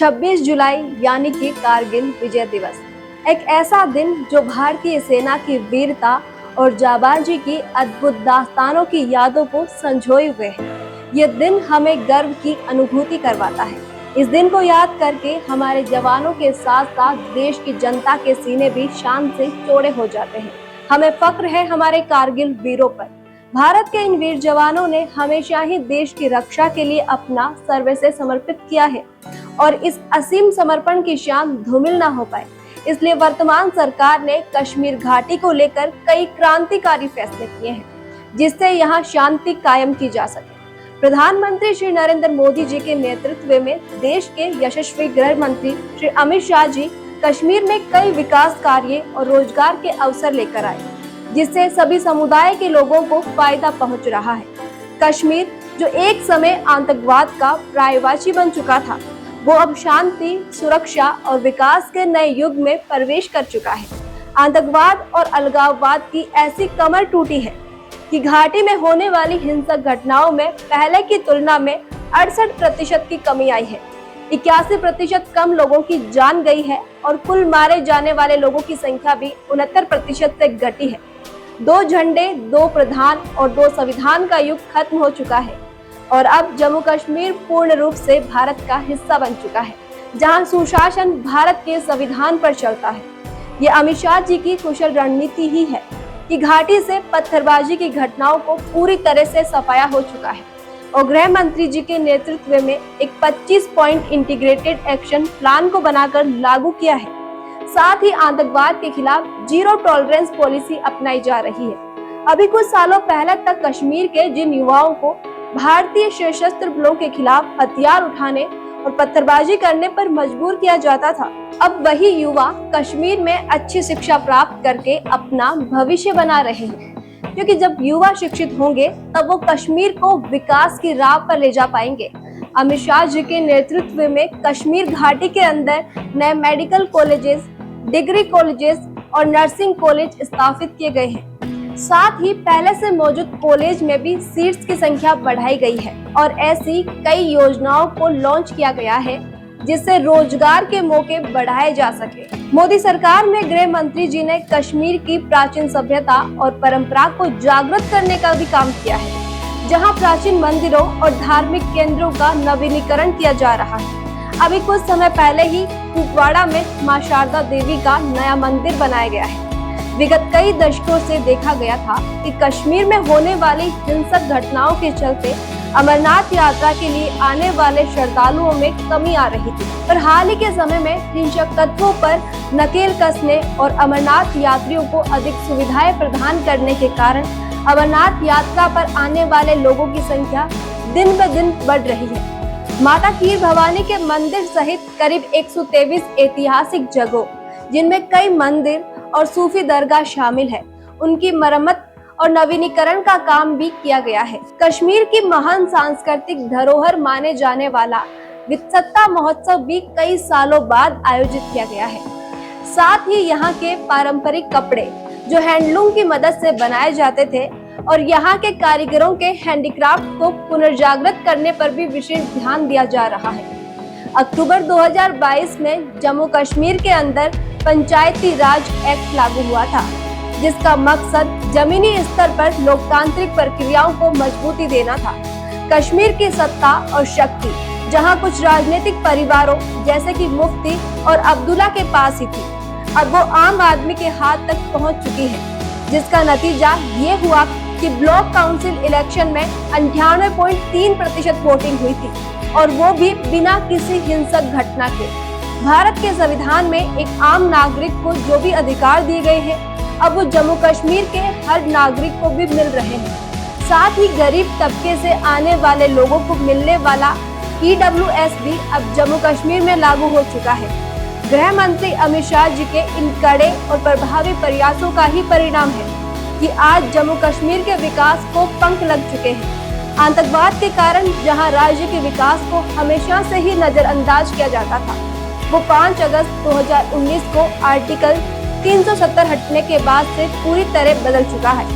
26 जुलाई यानी कि कारगिल विजय दिवस, एक ऐसा दिन जो भारतीय सेना की वीरता और जाबाजी की अद्भुत दास्तानों की यादों को संजोए हुए है। ये दिन हमें गर्व की अनुभूति करवाता है। इस दिन को याद करके हमारे जवानों के साथ साथ देश की जनता के सीने भी शान से चौड़े हो जाते हैं। हमें फक्र है हमारे कारगिल वीरों पर। भारत के इन वीर जवानों ने हमेशा ही देश की रक्षा के लिए अपना सर्वस्व समर्पित किया है और इस असीम समर्पण की शान धूमिल न हो पाए, इसलिए वर्तमान सरकार ने कश्मीर घाटी को लेकर कई क्रांतिकारी फैसले किए हैं, जिससे यहाँ शांति कायम की जा सके। प्रधानमंत्री श्री नरेंद्र मोदी जी के नेतृत्व में देश के यशस्वी गृह मंत्री श्री अमित शाह जी कश्मीर में कई विकास कार्य और रोजगार के अवसर लेकर आए, जिससे सभी समुदाय के लोगों को फायदा पहुंच रहा है। कश्मीर जो एक समय आतंकवाद का पर्यायवाची बन चुका था, वो अब शांति, सुरक्षा और विकास के नए युग में प्रवेश कर चुका है। आतंकवाद और अलगाववाद की ऐसी कमर टूटी है कि घाटी में होने वाली हिंसक घटनाओं में पहले की तुलना में 68% की कमी आई है। 81% कम लोगों की जान गई है और कुल मारे जाने वाले लोगों की संख्या भी 69% से घटी है। 2 झंडे, 2 प्रधान और 2 संविधान का युग खत्म हो चुका है और अब जम्मू कश्मीर पूर्ण रूप से भारत का हिस्सा बन चुका है, जहां सुशासन भारत के संविधान पर चलता है। ये अमित शाह जी की कुशल रणनीति ही है कि घाटी से पत्थरबाजी की घटनाओं को पूरी तरह से सफाया हो चुका है और गृह मंत्री जी के नेतृत्व में एक 25 पॉइंट इंटीग्रेटेड एक्शन प्लान को बनाकर लागू किया है। साथ ही आतंकवाद के खिलाफ जीरो टॉलरेंस पॉलिसी अपनाई जा रही है। अभी कुछ सालों पहले तक कश्मीर के जिन युवाओं को भारतीय सशस्त्र बलों के खिलाफ हथियार उठाने और पत्थरबाजी करने पर मजबूर किया जाता था, अब वही युवा कश्मीर में अच्छी शिक्षा प्राप्त करके अपना भविष्य बना रहे हैं, क्योंकि जब युवा शिक्षित होंगे तब वो कश्मीर को विकास की राह पर ले जा पाएंगे। अमित शाह जी के नेतृत्व में कश्मीर घाटी के अंदर नए मेडिकल कॉलेजेस, डिग्री कॉलेजेस और नर्सिंग कॉलेज स्थापित किए गए हैं। साथ ही पहले से मौजूद कॉलेज में भी सीट्स की संख्या बढ़ाई गई है और ऐसी कई योजनाओं को लॉन्च किया गया है, जिससे रोजगार के मौके बढ़ाए जा सके। मोदी सरकार में गृह मंत्री जी ने कश्मीर की प्राचीन सभ्यता और परंपरा को जागृत करने का भी काम किया है, जहां प्राचीन मंदिरों और धार्मिक केंद्रों का नवीनीकरण किया जा रहा है। अभी कुछ समय पहले ही कुपवाड़ा में मां शारदा देवी का नया मंदिर बनाया गया है। विगत कई दशकों से देखा गया था कि कश्मीर में होने वाली हिंसक घटनाओं के चलते अमरनाथ यात्रा के लिए आने वाले श्रद्धालुओं में कमी आ रही थी, पर हाल ही के समय में हिंसक तत्वों पर नकेल कसने और अमरनाथ यात्रियों को अधिक सुविधाएं प्रदान करने के कारण अमरनाथ यात्रा पर आने वाले लोगों की संख्या दिन ब दिन बढ़ रही है। माता खीर भवानी के मंदिर सहित करीब 123 ऐतिहासिक जगहों, जिनमें कई मंदिर और सूफी दरगाह शामिल है, उनकी मरम्मत और नवीनीकरण का काम भी किया गया है। कश्मीर की महान सांस्कृतिक धरोहर माने जाने वाला वित्सता महोत्सव भी कई सालों बाद आयोजित किया गया है। साथ ही यहाँ के पारंपरिक कपड़े जो हैंडलूम की मदद से बनाए जाते थे और यहाँ के कारीगरों के हैंडीक्राफ्ट को पुनर्जागृत करने पर भी विशेष ध्यान दिया जा रहा है। अक्टूबर 2022 में जम्मू कश्मीर के अंदर पंचायती राज एक्ट लागू हुआ था, जिसका मकसद जमीनी स्तर पर लोकतांत्रिक प्रक्रियाओं को मजबूती देना था। कश्मीर की सत्ता और शक्ति जहां कुछ राजनीतिक परिवारों जैसे कि मुफ्ती और अब्दुल्ला के पास ही थी, अब वो आम आदमी के हाथ तक पहुंच चुकी है, जिसका नतीजा ये हुआ कि ब्लॉक काउंसिल इलेक्शन में 98.3% वोटिंग हुई थी और वो भी बिना किसी हिंसक घटना के। भारत के संविधान में एक आम नागरिक को जो भी अधिकार दिए गए हैं, अब वो जम्मू कश्मीर के हर नागरिक को भी मिल रहे हैं। साथ ही गरीब तबके से आने वाले लोगों को मिलने वाला EWS भी अब जम्मू कश्मीर में लागू हो चुका है। गृह मंत्री अमित शाह जी के इन कड़े और प्रभावी प्रयासों का ही परिणाम है कि आज जम्मू कश्मीर के विकास को पंख लग चुके हैं। आतंकवाद के कारण जहां राज्य के विकास को हमेशा से ही नजरअंदाज किया जाता था, वो 5 अगस्त 2019 को आर्टिकल 370 हटने के बाद से पूरी तरह बदल चुका है,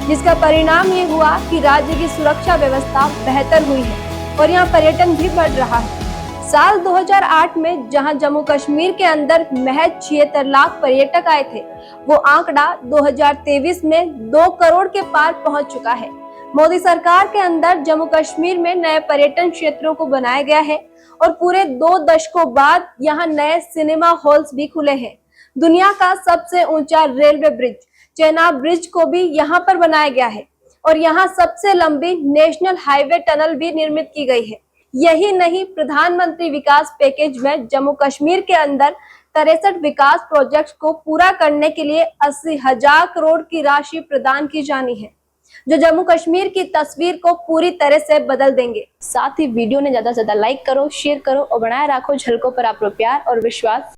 जिसका परिणाम ये हुआ कि राज्य की सुरक्षा व्यवस्था बेहतर हुई है और यहाँ पर्यटन भी बढ़ रहा है। साल 2008 में जहां जम्मू कश्मीर के अंदर महज 76 लाख पर्यटक आए थे, वो आंकड़ा 2023 में 2 करोड़ के पार पहुंच चुका है। मोदी सरकार के अंदर जम्मू कश्मीर में नए पर्यटन क्षेत्रों को बनाया गया है और पूरे 2 दशकों बाद यहाँ नए सिनेमा हॉल्स भी खुले हैं। दुनिया का सबसे ऊंचा रेलवे ब्रिज चेनाब ब्रिज को भी यहाँ पर बनाया गया है और यहाँ सबसे लंबी नेशनल हाईवे टनल भी निर्मित की गई है। यही नहीं, प्रधानमंत्री विकास पैकेज में जम्मू कश्मीर के अंदर 63 विकास प्रोजेक्ट्स को पूरा करने के लिए 80,000 करोड़ की राशि प्रदान की जानी है, जो जम्मू कश्मीर की तस्वीर को पूरी तरह से बदल देंगे। साथ ही वीडियो ने ज्यादा से ज्यादा लाइक करो, शेयर करो और बनाए रखो झलकों पर आपका प्यार और विश्वास।